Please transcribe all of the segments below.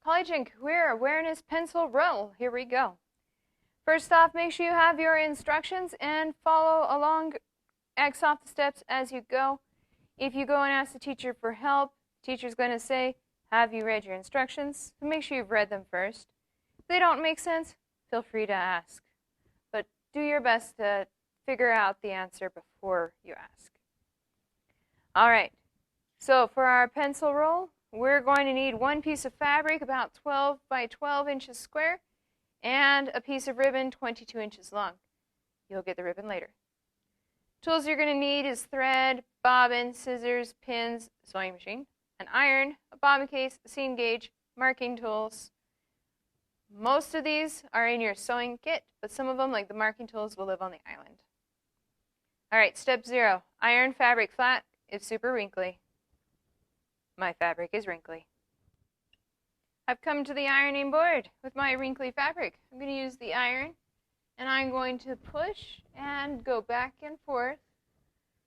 College Career Awareness Pencil Roll. Here we go. First off, make sure you have your instructions and follow along, X off the steps as you go. If you go and ask the teacher for help, the teacher's going to say, have you read your instructions? So make sure you've read them first. If they don't make sense, feel free to ask. But do your best to figure out the answer before you ask. All right, so for our pencil roll, we're going to need one piece of fabric about 12 by 12 inches square and a piece of ribbon 22 inches long. You'll get the ribbon later. Tools you're going to need is thread, bobbin, scissors, pins, sewing machine, an iron, a bobbin case, a seam gauge, marking tools. Most of these are in your sewing kit, but some of them, like the marking tools, will live on the island. All right, step 0. Iron fabric flat if super wrinkly. My fabric is wrinkly. I've come to the ironing board with my wrinkly fabric. I'm going to use the iron, and I'm going to push and go back and forth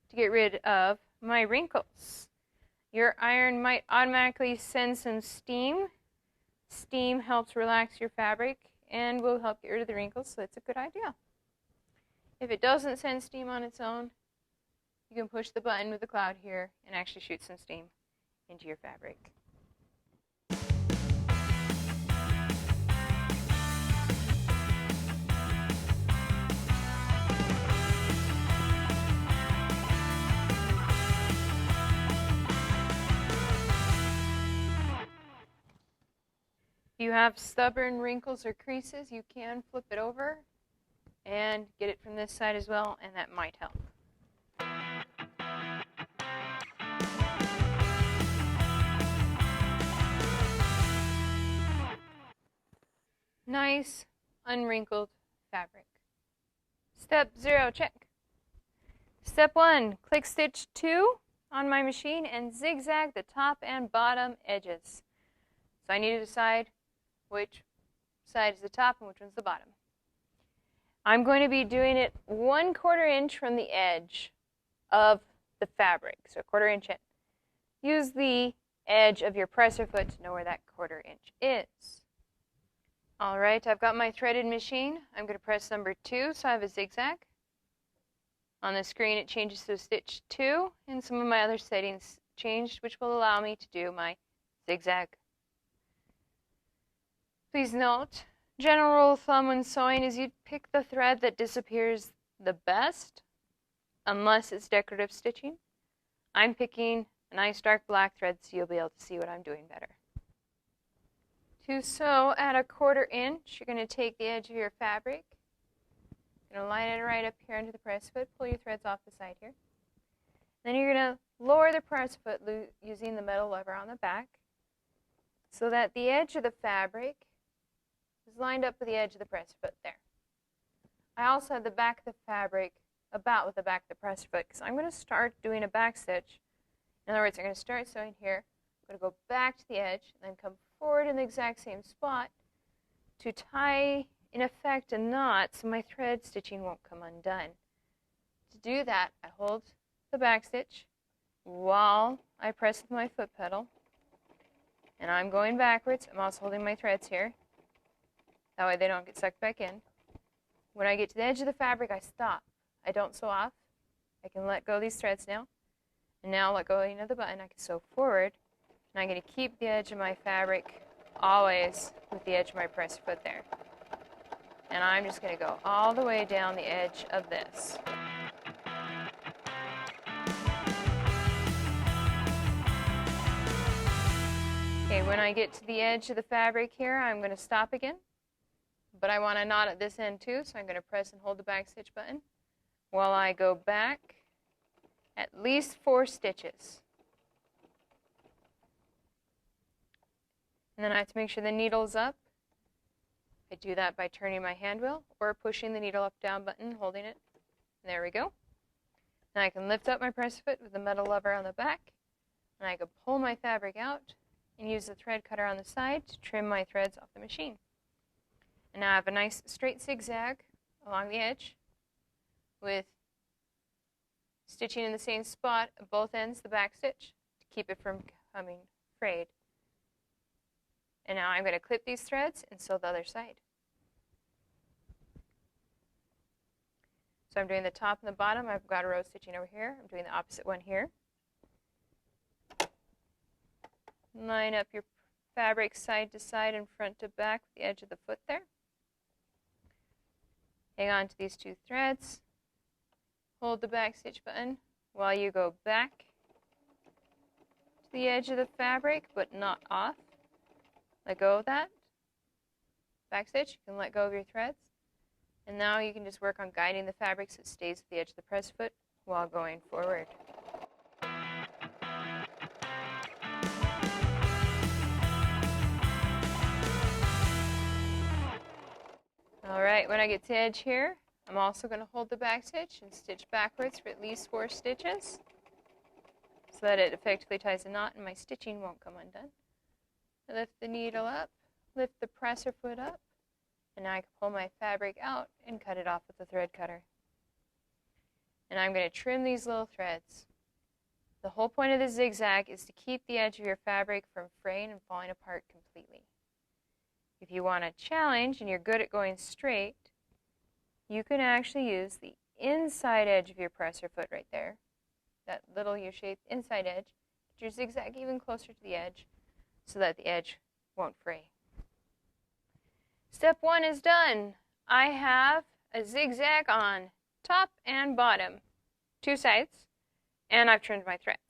to get rid of my wrinkles. Your iron might automatically send some steam. Steam helps relax your fabric and will help get rid of the wrinkles, so it's a good idea. If it doesn't send steam on its own, you can push the button with the cloud here and actually shoot some steam into your fabric. If you have stubborn wrinkles or creases, you can flip it over and get it from this side as well, and that might help. Nice, unwrinkled fabric. Step 0, check. Step 1, click stitch 2 on my machine and zigzag the top and bottom edges. So I need to decide which side is the top and which one's the bottom. I'm going to be doing it 1/4 inch from the edge of the fabric, so 1/4 inch in. Use the edge of your presser foot to know where that 1/4 inch is. All right, I've got my threaded machine. I'm going to press number 2, so I have a zigzag. On the screen, it changes to stitch 2, and some of my other settings changed, which will allow me to do my zigzag. Please note, general rule of thumb when sewing is you pick the thread that disappears the best, unless it's decorative stitching. I'm picking a nice dark black thread so you'll be able to see what I'm doing better. To sew at a 1/4 inch, you're going to take the edge of your fabric, you're going to line it right up here under the press foot, pull your threads off the side here. Then you're going to lower the press foot using the metal lever on the back so that the edge of the fabric is lined up with the edge of the press foot there. I also have the back of the fabric about with the back of the press foot because I'm going to start doing a back stitch. In other words, I'm going to start sewing here, I'm going to go back to the edge, and then come forward in the exact same spot to tie, in effect, a knot so my thread stitching won't come undone. To do that, I hold the back stitch while I press with my foot pedal, and I'm going backwards. I'm also holding my threads here. That way they don't get sucked back in. When I get to the edge of the fabric, I stop. I don't sew off. I can let go of these threads now. And now let go of the button. I can sew forward. And I'm going to keep the edge of my fabric always with the edge of my press foot there. And I'm just going to go all the way down the edge of this. Okay, when I get to the edge of the fabric here, I'm going to stop again. But I want to knot at this end too, so I'm going to press and hold the back stitch button while I go back at least 4 stitches. And then I have to make sure the needle's up. I do that by turning my hand wheel or pushing the needle up down button, holding it. There we go. Now I can lift up my press foot with the metal lever on the back, and I can pull my fabric out and use the thread cutter on the side to trim my threads off the machine. And now I have a nice straight zigzag along the edge with stitching in the same spot at both ends, the back stitch, to keep it from becoming frayed. And now I'm going to clip these threads and sew the other side. So I'm doing the top and the bottom. I've got a row stitching over here. I'm doing the opposite one here. Line up your fabric side to side and front to back with the edge of the foot there. Hang on to these two threads. Hold the back stitch button while you go back to the edge of the fabric, but not off. Let go of that. Back stitch, you can let go of your threads. And now you can just work on guiding the fabric so it stays at the edge of the press foot while going forward. Alright, when I get to edge here, I'm also going to hold the back stitch and stitch backwards for at least 4 stitches so that it effectively ties a knot and my stitching won't come undone. I lift the needle up, lift the presser foot up, and now I can pull my fabric out and cut it off with the thread cutter. And I'm going to trim these little threads. The whole point of the zigzag is to keep the edge of your fabric from fraying and falling apart completely. If you want a challenge and you're good at going straight, you can actually use the inside edge of your presser foot right there, that little U-shaped inside edge. Get your zigzag even closer to the edge so that the edge won't fray. Step 1 is done. I have a zigzag on top and bottom, 2 sides, and I've trimmed my threads.